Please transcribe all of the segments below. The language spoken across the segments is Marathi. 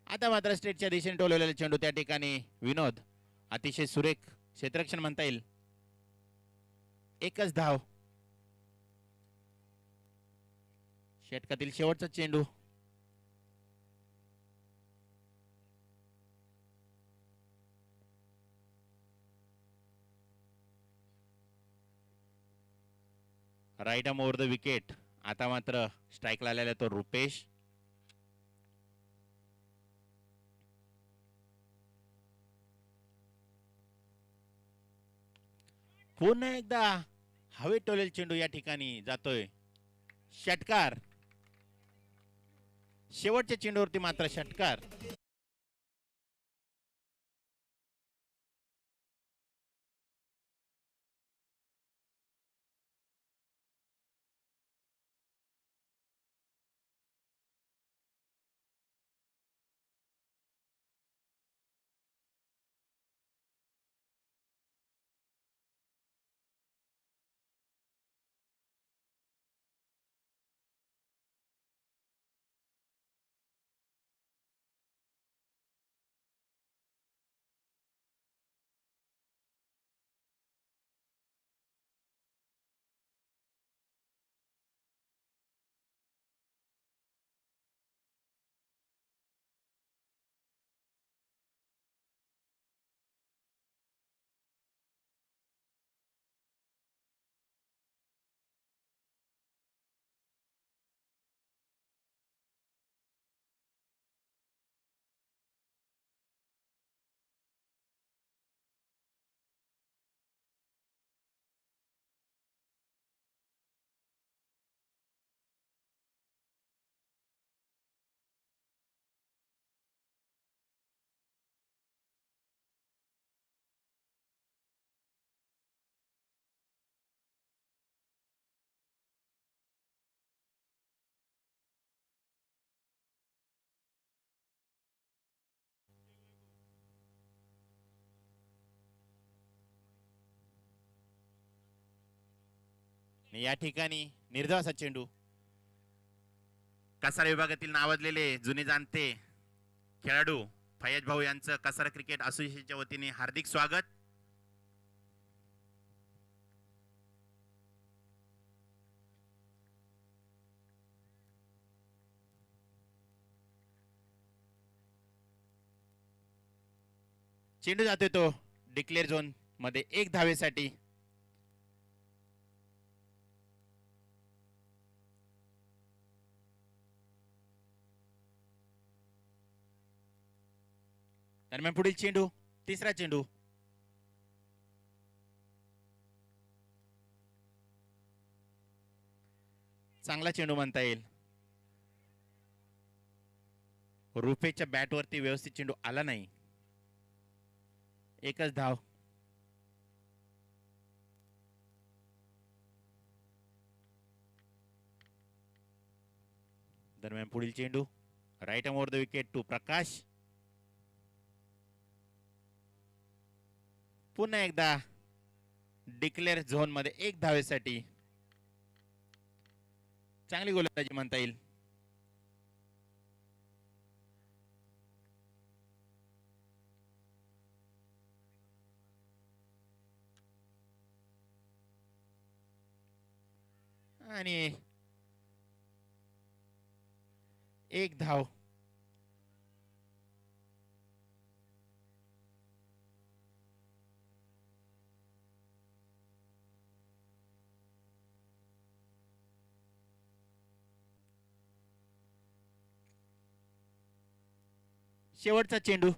आता मात्र स्ट्रेटच्या दिशेने टोलवलेला चेंडू त्या ठिकाणी विनोद अतिशय सुरेख क्षेत्ररक्षण म्हणता येईल. एकच धाव. षटकातील शेवटचा चेंडू. Right arm over the wicket. आता मात्र स्ट्राईकला आलेला तो रुपेश. पुन्हा एकदा हवेत टोलेल चेंडू या ठिकाणी जातोय. षटकार. शेवटच्या चेंडूवरती मात्र षटकार. या ठिकाणी निर्धाव असा चेंडू. कसारा विभागातील नावाजलेले जुने जाणते खेळाडू फयाज भाऊ यांचं कसारा क्रिकेट असोसिएशनच्या वतीने हार्दिक स्वागत. चेंडू जातोय तो डिक्लेअर झोन मध्ये एक धावेसाठी. दरम्यान पुढील चेंडू. तिसरा चेंडू. चांगला चेंडू म्हणता येईल. रुपेच्या बॅटवरती व्यवस्थित चेंडू आला नाही. एकच धाव. दरम्यान पुढील चेंडू. Right arm over the wicket to Prakash. पुन्हा एकदा डिक्लेअर झोन मध्ये एक धावेसाठी. चांगली गोलंदाजी म्हणता येईल. आणि एक धाव. शेवटचा चेंडू.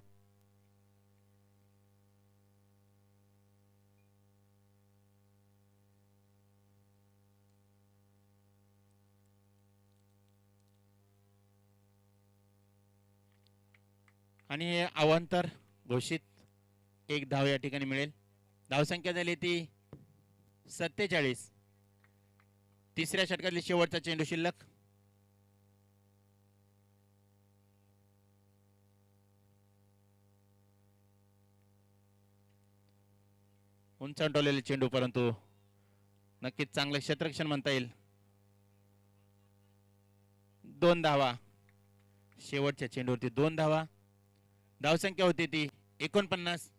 आणि अवांतर घोषित. एक धाव या ठिकाणी मिळेल. धावसंख्या झाली ती 47. तिसऱ्या षटकातली शेवटचा चेंडू शिल्लक. उंचावलेले चेंडू परंतु नक्कीच चांगलं क्षेत्ररक्षण म्हणता येईल. 2 धावा. शेवटच्या चेंडूवरती 2 धावा. धावसंख्या होती ती 49.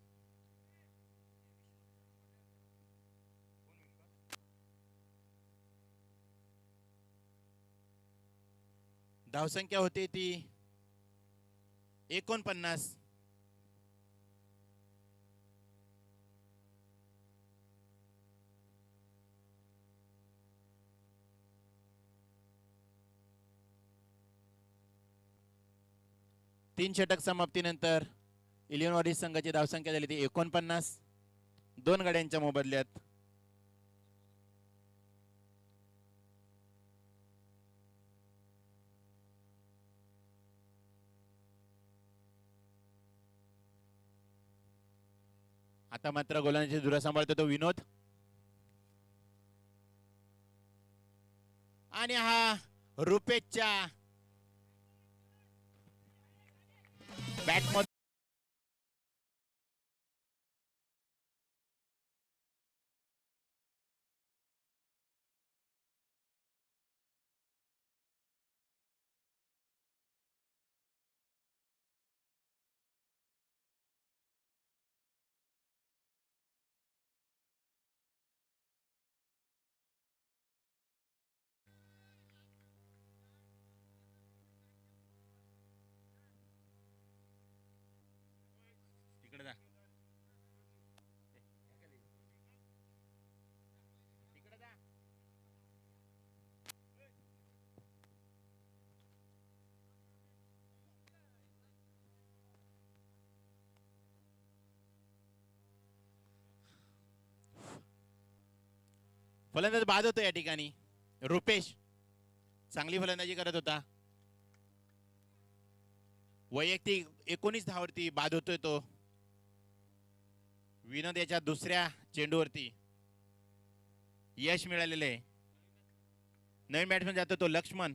धावसंख्या होती ती 49. तीन षटक समाप्तीनंतर इलियन वॉरिस संघाची धावसंख्या झाली ती 49. दोन गाड्यांच्या मोबदल्यात. आता मात्र गोलंदाजी धुरा सांभाळतो तो विनोद. आणि हा रुपेशच्या बॅटमध्ये तिकडे जा. फलंदाज बाद होतो या ठिकाणी. रुपेश चांगली फलंदाजी करत होता. वैयक्तिक 19 धावावरती बाद होतोय तो. विनोद याच्या दुसऱ्या चेंडूवरती यश मिळालेले आहे. नवीन बॅट्समन जातो तो लक्ष्मण.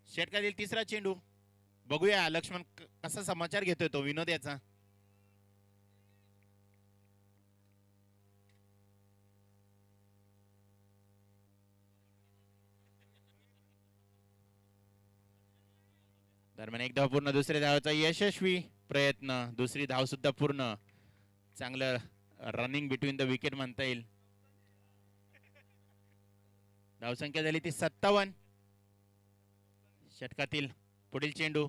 षटकातील तिसरा चेंडू. बघूया लक्ष्मण कसा समाचार घेतोय तो विनोद याचा. दरम्यान एक धाव पूर्ण. दुसऱ्या धावाचा यशस्वी प्रयत्न. दुसरी धाव सुद्धा पूर्ण. चांगलं रनिंग बिटवीन द विकेट म्हणता येईल. धावसंख्या झाली ती 57. षटकातील पुढील चेंडू.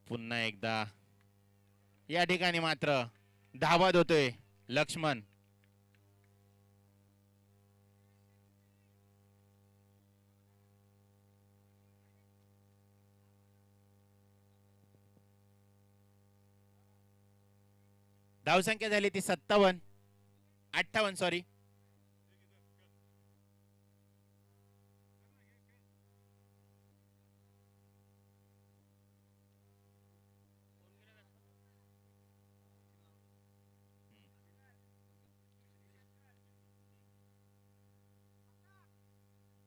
पुन्हा एकदा या ठिकाणी मात्र धाबाद होतोय लक्ष्मण. धावसंख्या झाली ती 58. सॉरी.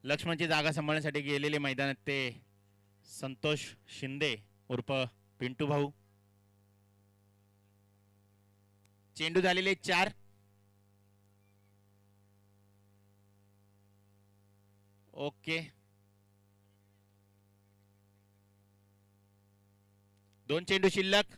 लक्ष्मणची जागा सांभाळण्यासाठी गेलेले मैदानात ते संतोष शिंदे उर्फ पिंटू भाऊ. चेंडू झालेले 4. ओके. 2 चेंडू शिल्लक.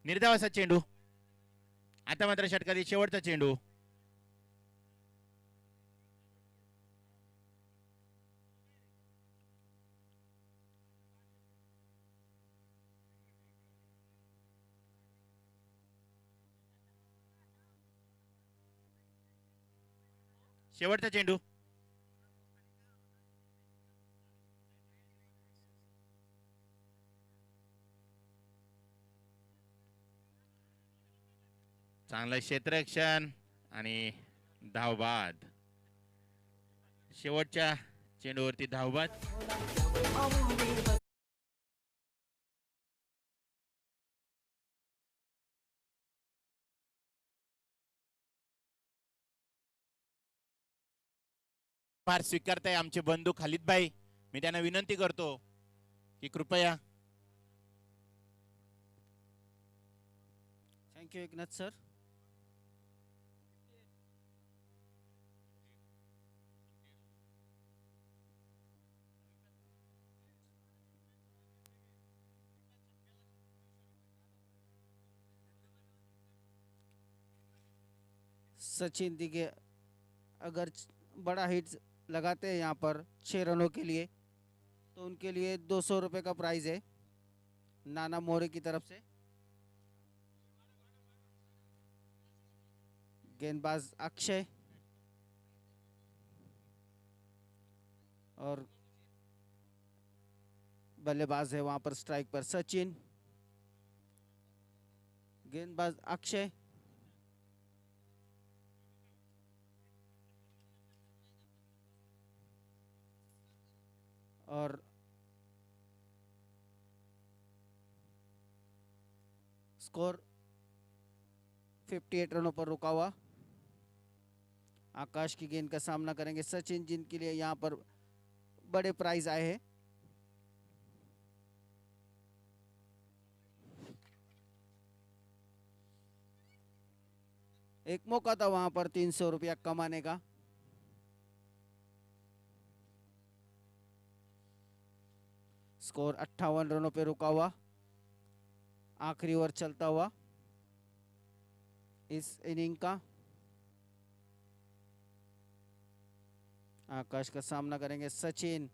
निर्धाव असा चेंडू. आता मात्र षटकातील शेवटचा चेंडू. शेवटचा चेंडू. चांगलं क्षेत्ररक्षण आणि धावबाद. शेवटच्या चेंडूवरती धावबाद. फार स्वीकारताय आमचे बंधू खालिद भाई. मी त्यांना विनंती करतो की कृपया. Thank you Eknath sir. सचिन दिगे अगर बड़ा हिट लगाते हैं यहाँ पर 6 रनों के लिए, तो उनके लिए 200 रुपये का प्राइज है नाना मोरे की तरफ से. गेंदबाज अक्षय और बल्लेबाज है वहां पर स्ट्राइक पर सचिन. गेंदबाज अक्षय और स्कोर 58 रनों पर रुका हुआ. आकाश की गेंद का सामना करेंगे सचिन, जिनके लिए यहाँ पर बड़े प्राइज आए हैं. एक मौका था वहां पर 300 रुपया कमाने का. स्कोर 58 रनों पे रुका हुआ. आखिरी ओवर चलता हुआ इस इनिंग का. आकाश का सामना करेंगे सचिन.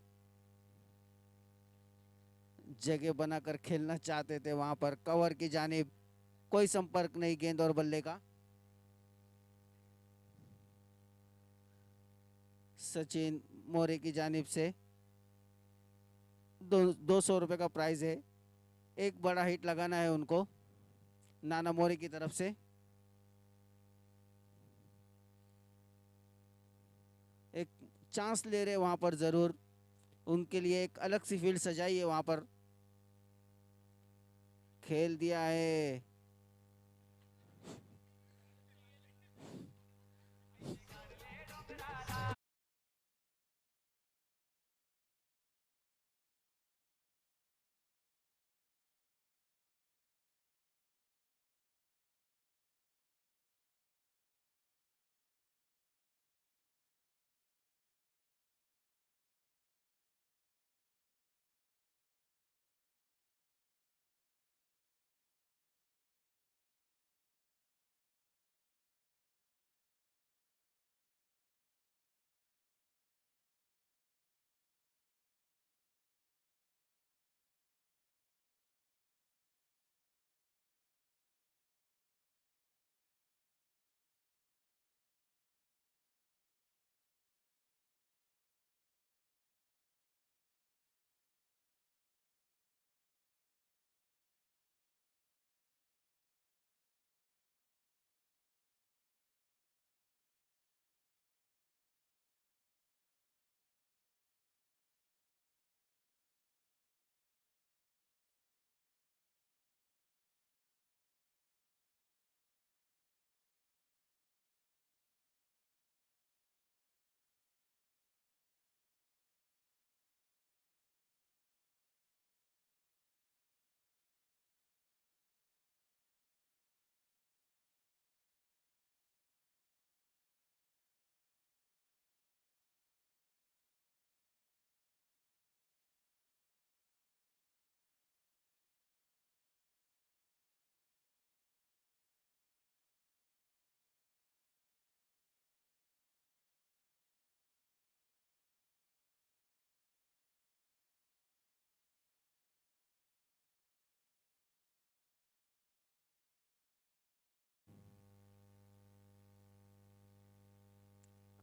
जगह बनाकर खेलना चाहते थे, वहां पर कवर की जानिब कोई संपर्क नहीं गेंद और बल्ले का. सचिन मोरे की जानिब से 200 रुपये का प्राइज है. एक बड़ा हिट लगाना है उनको नाना मोरे की तरफ से. एक चांस ले रहे वहां पर जरूर. उनके लिए एक अलग सी फील्ड सजाई है वहां पर. खेल दिया है.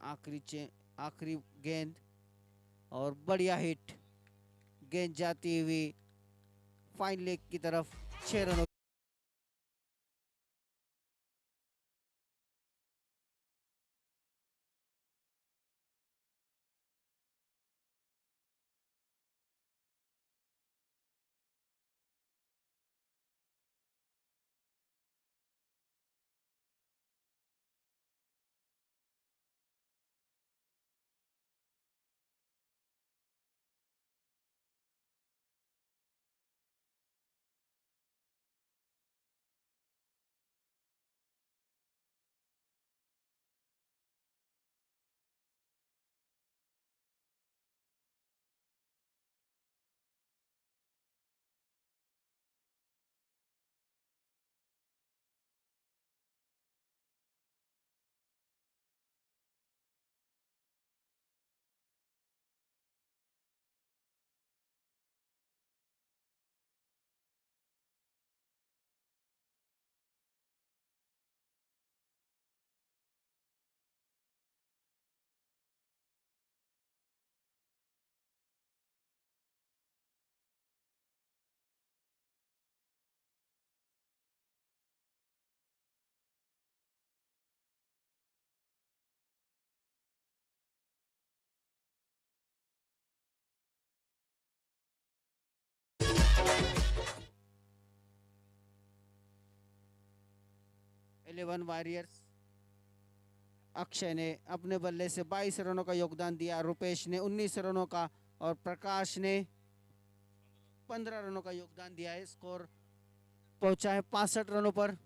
आखिरी गेंद और बढ़िया हिट. गेंद जाती हुई फाइन लेग की तरफ 6 रनों 11 वॉरियर्स। अक्षय ने अपने बल्ले से 22 रनों का योगदान दिया, रुपेश ने 19 रनों का और प्रकाश ने 15 रनों का योगदान दिया है। स्कोर पहुंचा है 65 रनों पर।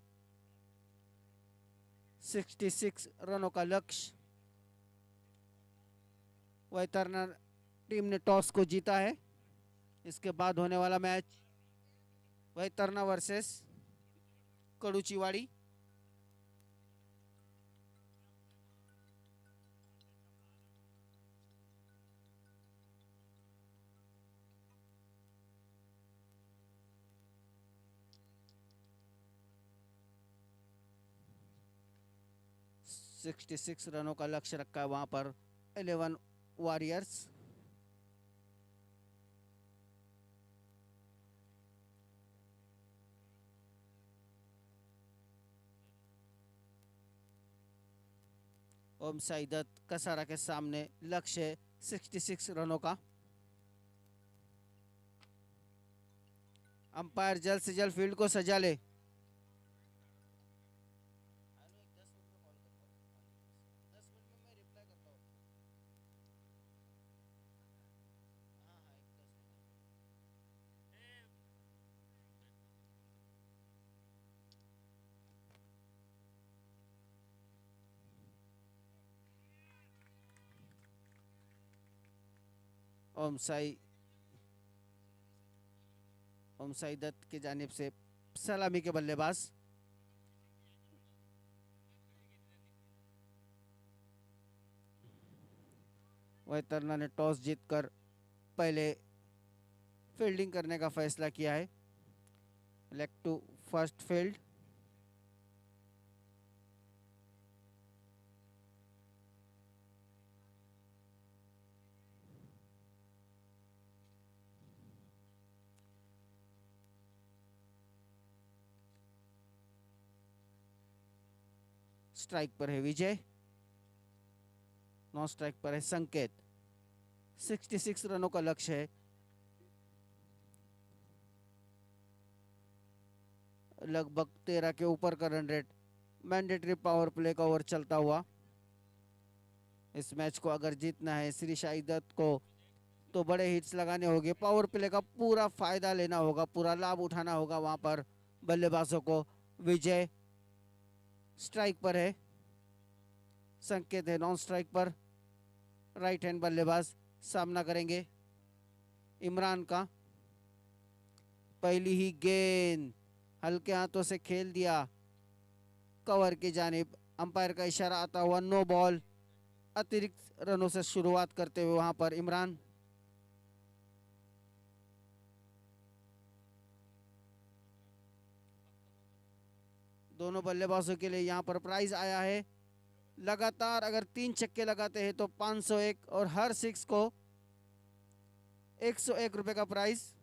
66 रनों का लक्ष्य। वैतरणी टीम ने टॉस को जीता है। इसके बाद होने वाला मैच वैतरणा वर्सेस कड़ूचीवाड़ी। सिक्सटी 66 रनों का लक्ष्य रखा है वहां पर 11 वॉरियर्स। ओम साई दत्त कसारा के सामने लक्ष्य 66 रनों का। अंपायर जल्द से जल्द फील्ड को सजा ले। ओम साई दत्त की जानिब से सलामी के बल्लेबाज। वैतरणा ने टॉस जीतकर पहले फील्डिंग करने का फैसला किया है। Leg to first field. Strike पर है विजय, नॉन स्ट्राइक पर है संकेत। 66 रनों का लक्ष्य है। लगभग 13 के ऊपर का run rate. Mandatory power play का ओवर चलता हुआ। इस मैच को अगर जीतना है श्री साई दत्त को तो बड़े हिट्स लगाने होंगे। पावर प्ले का पूरा फायदा लेना होगा, पूरा लाभ उठाना होगा वहां पर बल्लेबाजों को। विजय स्ट्राइक पर है, संकेत है नॉन स्ट्राइक पर। राइट हैंड बल्लेबाज सामना करेंगे इमरान का। पहली ही गेंद हल्के हाथों से खेल दिया कवर की जानिब। अंपायर का इशारा आता हुआ नो बॉल। अतिरिक्त रनों से शुरुआत करते हुए वहां पर इमरान। दोनों बल्लेबाजों के लिए यहां पर प्राइज आया है। लगातार अगर 3 छक्के लगाते हैं तो 501 और हर 6 को 101 रुपए का प्राइज।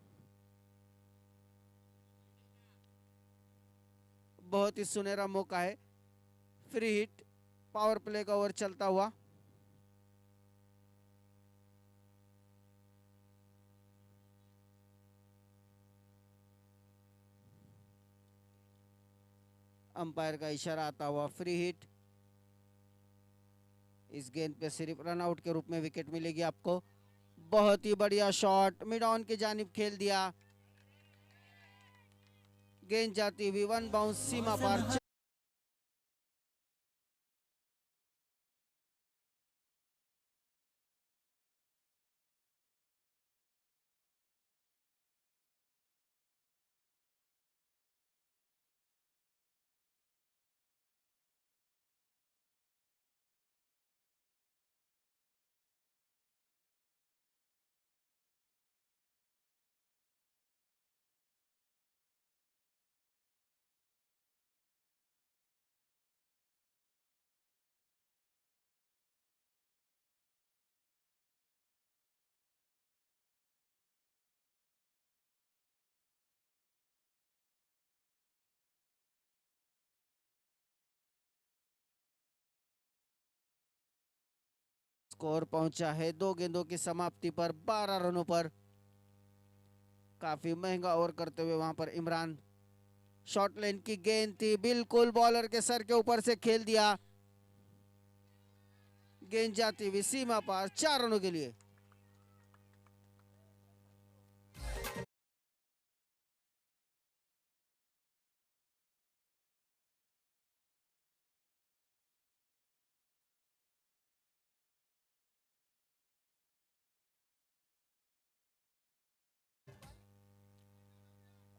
बहुत ही सुनहरा मौका है। फ्री हिट पावर प्ले का ओवर चलता हुआ। अंपायर का इशारा आता हुआ फ्री हिट। इस गेंद पे सिर्फ रन आउट के रूप में विकेट मिलेगी आपको। बहुत ही बढ़िया शॉट मिड ऑन की जानिब खेल दिया। गेंद जाती हुई वन बाउंस सीमा पार। स्कोर पहुंचा है 2 गेंदों की समाप्ति पर 12 रनों पर। काफी महंगा ओवर करते हुए वहां पर इमरान। शॉर्ट लाइन की गेंद थी, बिल्कुल बॉलर के सर के ऊपर से खेल दिया। गेंद जाती हुई सीमा पार, 4 रनों के लिए।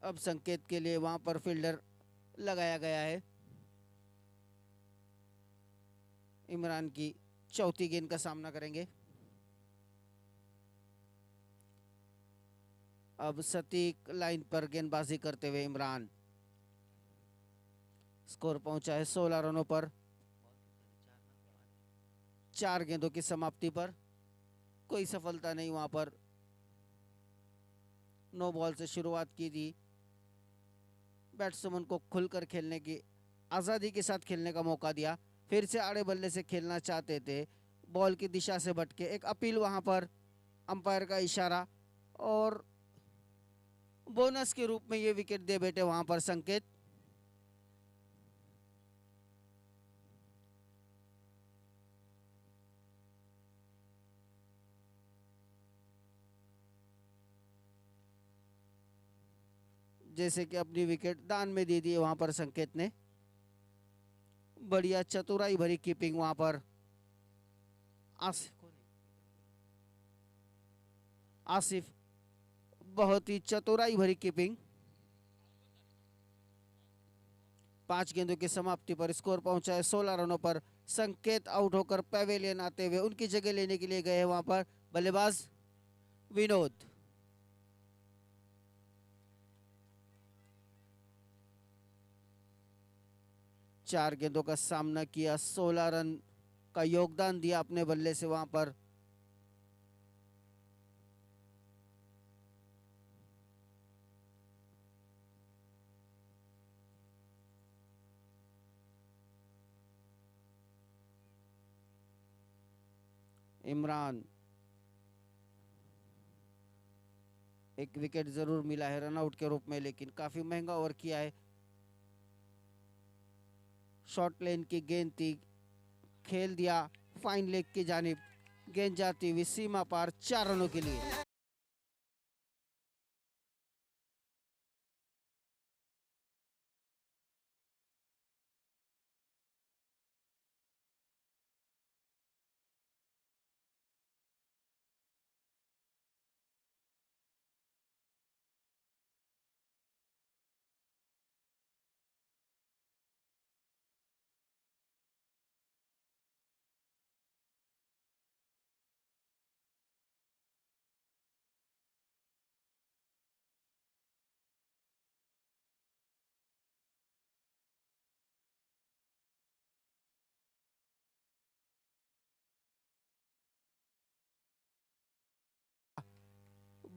अब संकेत के लिए वहां पर फील्डर लगाया गया है। इमरान की चौथी गेंद का सामना करेंगे। अब सटीक लाइन पर गेंदबाजी करते हुए इमरान। स्कोर पहुंचा है 16 रनों पर। 4 गेंदों की समाप्ति पर कोई सफलता नहीं वहां पर। 9 बॉल से शुरुआत की थी। बैट्समैन को खुलकर खेलने की, आज़ादी के साथ खेलने का मौका दिया। फिर से आड़े बल्ले से खेलना चाहते थे, बॉल की दिशा से भटके। एक अपील वहां पर, अंपायर का इशारा, और बोनस के रूप में ये विकेट दे बैठे वहां पर संकेत। जैसे कि अपनी विकेट दान में दे दी वहां पर संकेत ने। बढ़िया चतुराई भरी कीपिंग वहां पर। आसिफ, बहुत ही चतुराई भरी कीपिंग। 5 गेंदों की समाप्ति पर स्कोर पहुंचा है 16 रनों पर। संकेत आउट होकर पैवेलियन आते हुए उनकी जगह लेने के लिए गए वहां पर बल्लेबाज विनोद। चार गेंदों का सामना किया, 16 रन का योगदान दिया अपने बल्ले से वहां पर। इमरान, एक विकेट जरूर मिला है रनआउट के रूप में, लेकिन काफी महंगा ओवर किया है। शॉर्ट लेन की गेंद थी, खेल दिया फाइन लेग की जानिब। गेंद जाती हुई सीमा पार, 4 रनों के लिए।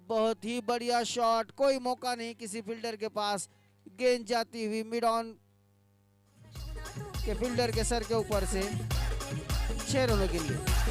बहुत ही बढ़िया शॉट, कोई मौका नहीं किसी फील्डर के पास। गेंद जाती हुई मिड ऑन के फील्डर के सर के ऊपर से, 6 रनों के लिए।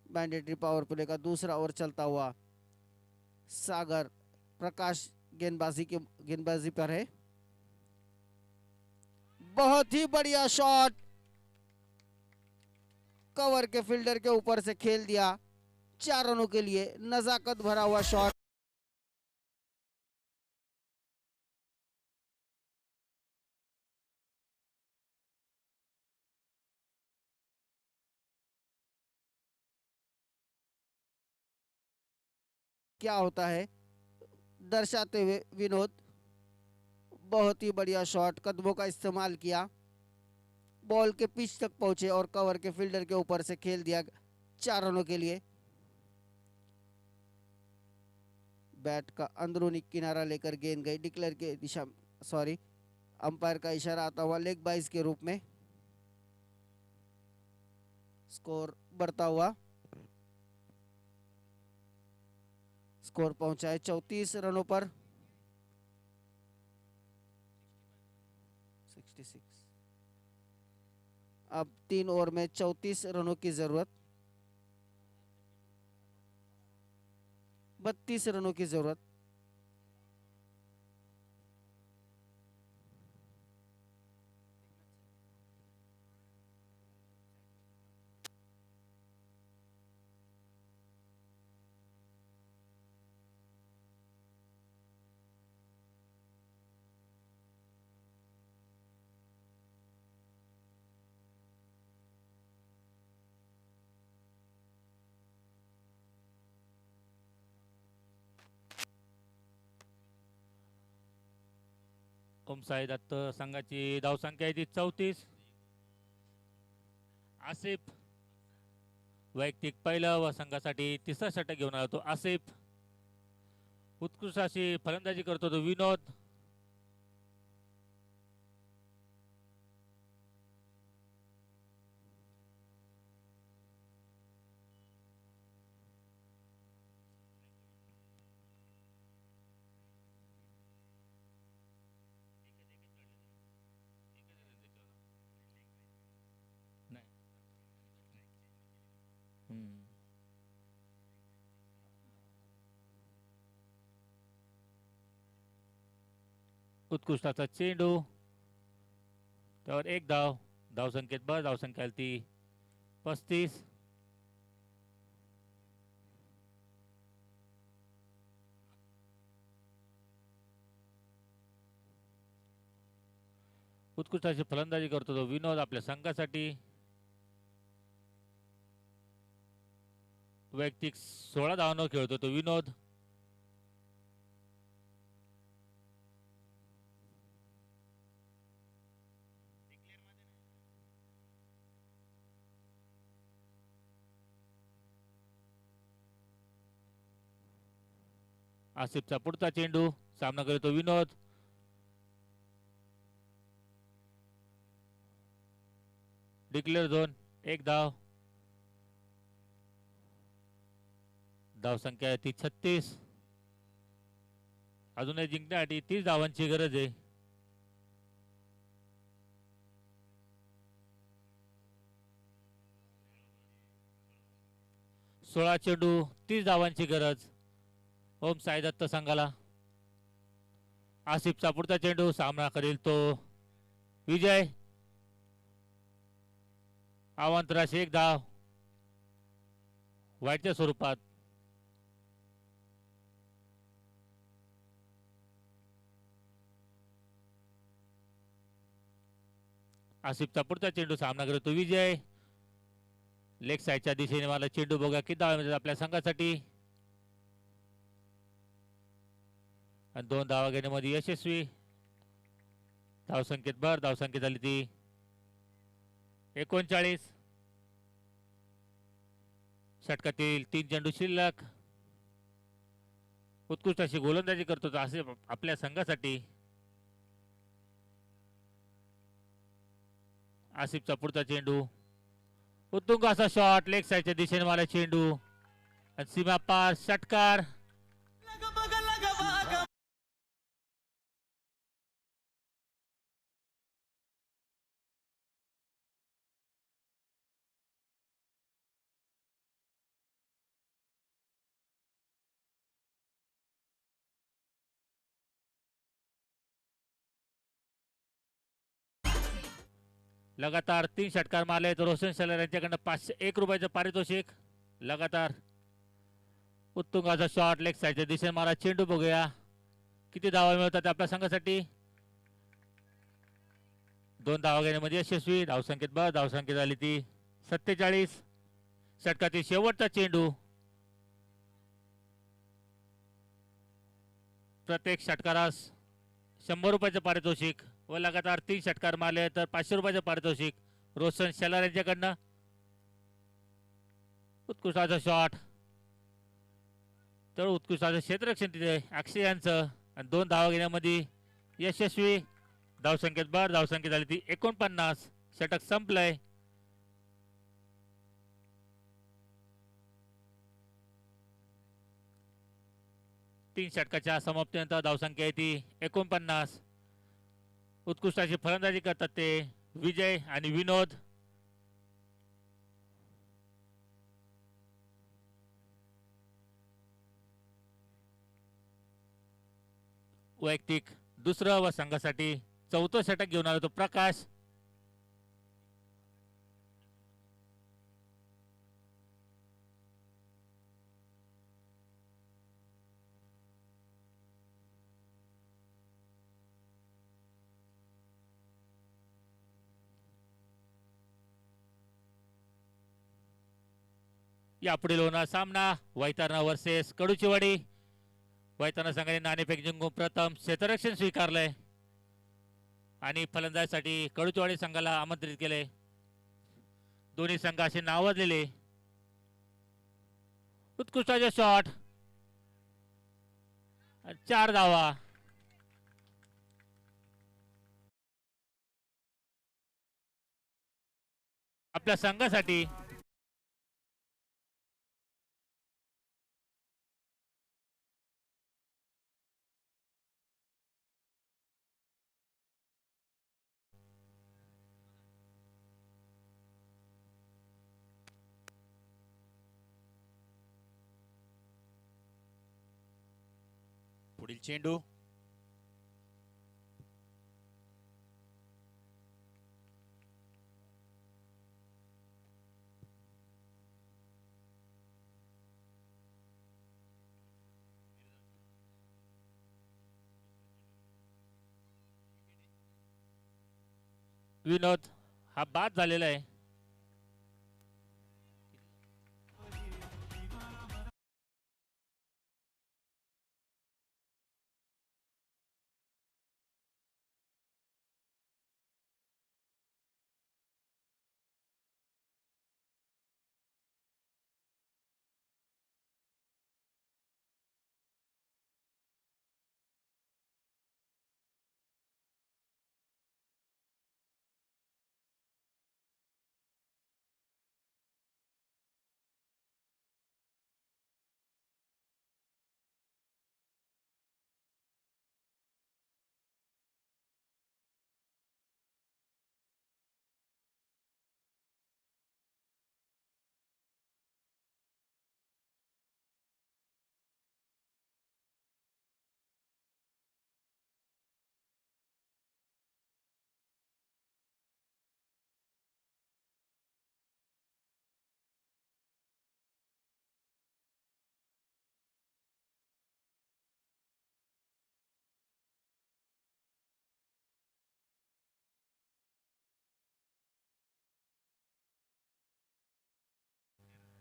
मैंडेटरी पावर प्ले का दूसरा ओवर चलता हुआ। सागर प्रकाश गेंदबाजी पर है। बहुत ही बढ़िया शॉट, कवर के फील्डर के ऊपर से खेल दिया। 4 रनों के लिए नजाकत भरा हुआ शॉट। क्या होता है दर्शाते हुए विनोद, बहुत ही बढ़िया शॉट, कदमों का इस्तेमाल किया, बॉल के पिच तक पहुंचे और कवर के फील्डर के ऊपर से खेल दिया 4 रनों के लिए। बैट का अंदरूनी किनारा लेकर गेंद गई डिक्लेयर के दिशा, सॉरी, अंपायर का इशारा आता हुआ लेग बाइस के रूप में। स्कोर बढ़ता हुआ, स्कोर पहुंचा है 34 रनों पर। 66। अब 3 ओवर में 34 रनों की जरूरत, 32 रनों की जरूरत। ओमसाई दत्त संघाची धावसंख्या आहे ती 34. आसिफ वैयक्तिक पहिलं व संघासाठी तिसरा षटक घेऊन आला तो आसिफ. उत्कृष्ट अशी फलंदाजी करतो तो विनोद. उत्कृष्टाचा चेंडू, त्यावर एक धाव. धावसंख्येत बस, धावसंख्या आली ती 35. उत्कृष्ट अशी फलंदाजी करतो तो विनोद आपल्या संघासाठी. वैयक्तिक 16 धावांवर खेळतो तो विनोद. आसिफचा पुढचा चेंडू, सामना करतो विनोद. डिक्लेअर झोन, एक धाव. धावसंख्या आहे ती 36. अजूनही जिंकण्यासाठी 30 धावांची गरज आहे. सोळा चेंडू, 30 धावांची गरज ओम साई दत्त संघाला. आसिफचा पुढचा चेंडू, सामना करेल तो विजय. आवांतराशी एक धाव वाईटच्या स्वरूपात. आसिफचा पुढचा चेंडू, सामना करतो विजय. लेग साईडच्या दिशेने मला चेंडू बघा किती धाव मिळतात आपल्या संघासाठी. आणि 2 धावा घेण्यामध्ये यशस्वी. धावसंख्येत भर, धावसंख्या झाली ती 39. षटकातील 3 चेंडू शिल्लक. उत्कृष्ट अशी गोलंदाजी करतो असे आपल्या संघासाठी. आसिफचा पुढचा चेंडू, उत्तुंग असा शॉट, लेग साईडच्या दिशेने मला चेंडू आणि सीमा पार षटकार. लगातार 3 षटकार मारले तर रोशन शेलार यांच्याकडनं 501 रुपयाचं पारितोषिक. लगातार उत्तुंगाचा शॉट लेग साईडच्या दिशेने मारा. चेंडू बघूया किती धावा मिळतात आपल्या संघासाठी. 2 धावा घेण्यामध्ये यशस्वी. धावसंख्येत बस धावसंख्या झाली ती 47. षटकातील शेवटचा चेंडू. प्रत्येक षटकारास 100 रुपयाचं पारितोषिक व लगातार 3 षटकार मारले तर 500 रुपयाचं पारितोषिक रोशन शेलार यांच्याकडनं. उत्कृष्टाचा शॉट तर उत्कृष्टाचं क्षेत्ररक्षण तिथे अक्षय यांचं आणि 2 धावा घेण्यामध्ये यशस्वी. धावसंख्येत भर धावसंख्या झाली ती 49. षटक संपलंय. तीन षटकाच्या समाप्तीनंतर धावसंख्या आहे ती 49. उत्कृष्टाची फलंदाजी करतात ते विजय आणि विनोद. वैयक्तिक दुसरं व संघासाठी 4थं षटक घेऊन आला तो प्रकाश. यापुढील होणार सामना वैतरणा वर्सेस कडूचीवाडी. वैतरणा संघाने नाणेफेक जिंकून प्रथम क्षेत्ररक्षण स्वीकारलंय आणि फलंदाजीसाठी कडूचीवाडी संघाला आमंत्रित केले. दोन्ही संघ असे नावाजलेले. उत्कृष्टाचे शॉट 4 धावा. आपल्या संघासाठी पुढील चेंडू. विनोद हा बाद झालेला आहे.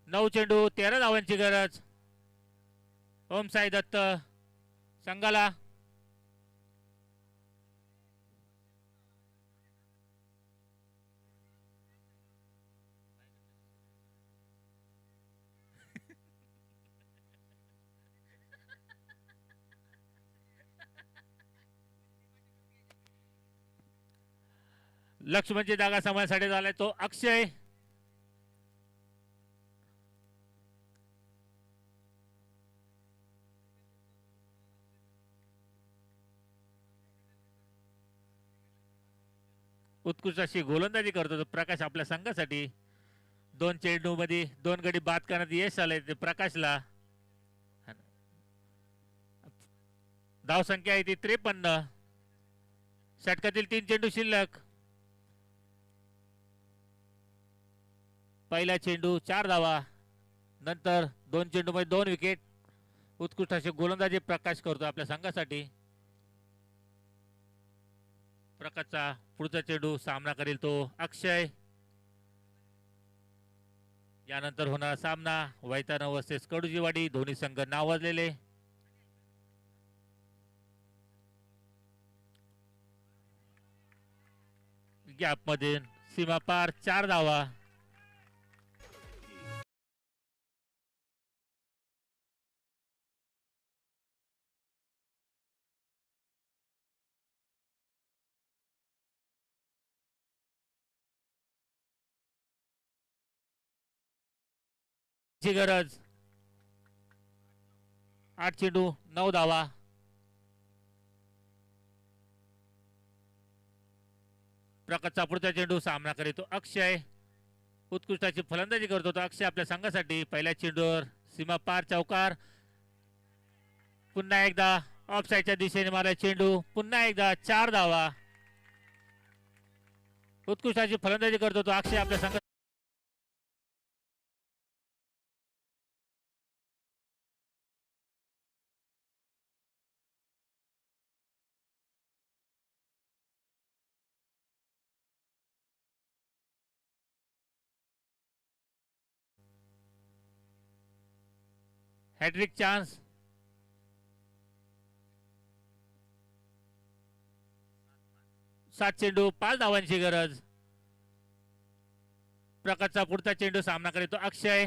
नऊ चेंडू 13 धावांची गरज. ओम साई दत्त संघाला. लक्ष्मणची जागा सांभाळण्यासाठी झालाय तो अक्षय. उत्कृष्ट अशी गोलंदाजी करतो तो प्रकाश आपल्या संघासाठी. 2 चेंडू मध्ये 2 गडी बाद करण्यात यश आले ते प्रकाशला. धाव संख्या आहे ती 53. षटकातील 3 चेंडू शिल्लक. पहिला चेंडू 4 धावा, नंतर 2 चेंडूमध्ये 2 विकेट. उत्कृष्ट असे गोलंदाजी प्रकाश करतो आपल्या संघासाठी. प्रकाशचा पुढचा चेंडू सामना करेल तो अक्षय. यानंतर होणारा सामना वैताना वर्सेस कडूचीवाडी, दोन्ही संघ नावाजलेले. गॅप मध्ये सीमा पार 4 धावा. ची गरज. 8 चेंडू 9 धावा. प्रकाशचा पुढचा चेंडू सामना करीतो अक्षय. उत्कृष्टाची फलंदाजी करतो तो अक्षय आपल्या संघासाठी. पहिल्या चेंडूवर सीमा पार चौकार. पुन्हा एकदा ऑफसाईडच्या दिशेने मारला चेंडू. पुन्हा एकदा 4 धावा. उत्कृष्टाची फलंदाजी करतो तो अक्षय आपल्या संघ. Hat trick chance. सात चेंडू 5 धावांची गरज. प्रकाशचा पुढचा चेंडू सामना करतो अक्षय.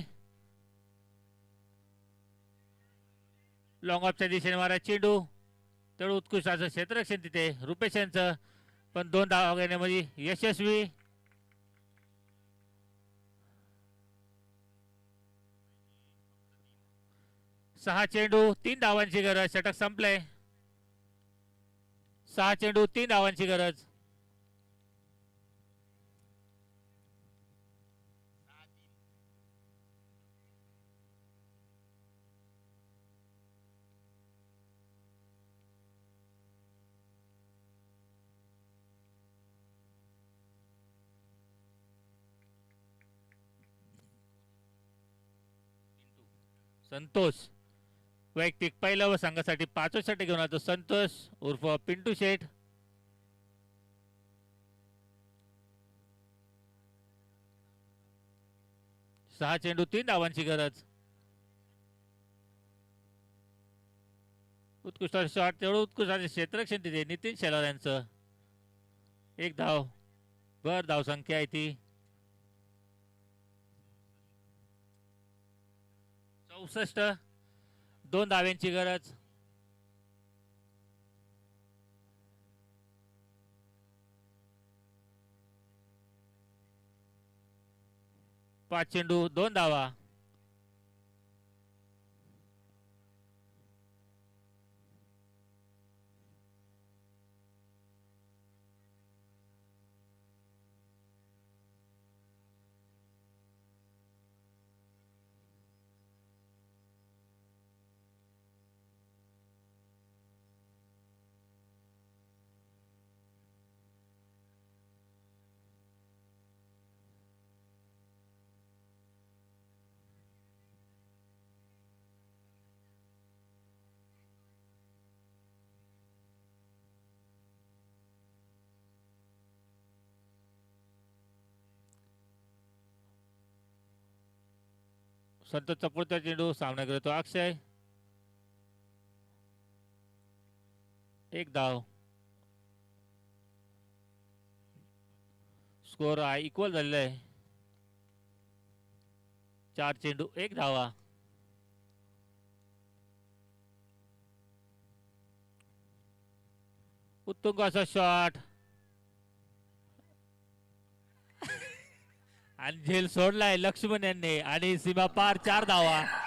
लॉंग ऑफच्या दिशेने मारा चेंडू. तेवढं उत्कृष्ट असं क्षेत्ररक्षण तिथे रुपेश यांचं, पण 2 धावा घेण्यामध्ये यशस्वी. सहा चेंडू 3 धावांची गरज. षटक संपलंय. 6 चेंडू 3 धावांची गरज. संतोष वैयक्तिक पहिला व संघासाठी 5वा षटक घेऊन आलो. संतोष उर्फ पिंटू शेठ. सहा चेंडू 3 धावांची गरज. उत्कृष्ट शॉट. तेवढं उत्कृष्ट क्षेत्ररक्षण तिथे नितीन शेलार यांचं. 1 धाव. भर धाव संख्या आहे ती 64. 2 धाव्यांची गरज. पाच चेंडू 2 धावा. संतोषचा पुढचा चेंडू सामना करतो अक्षय. 1 धाव. स्कोर इक्वल झालेला आहे. 4 चेंडू 1 धावा. उत्तुंग असा शॉट आणि झेल सोडलाय लक्ष्मण यांनी आणि सीमा पार 4 धावा.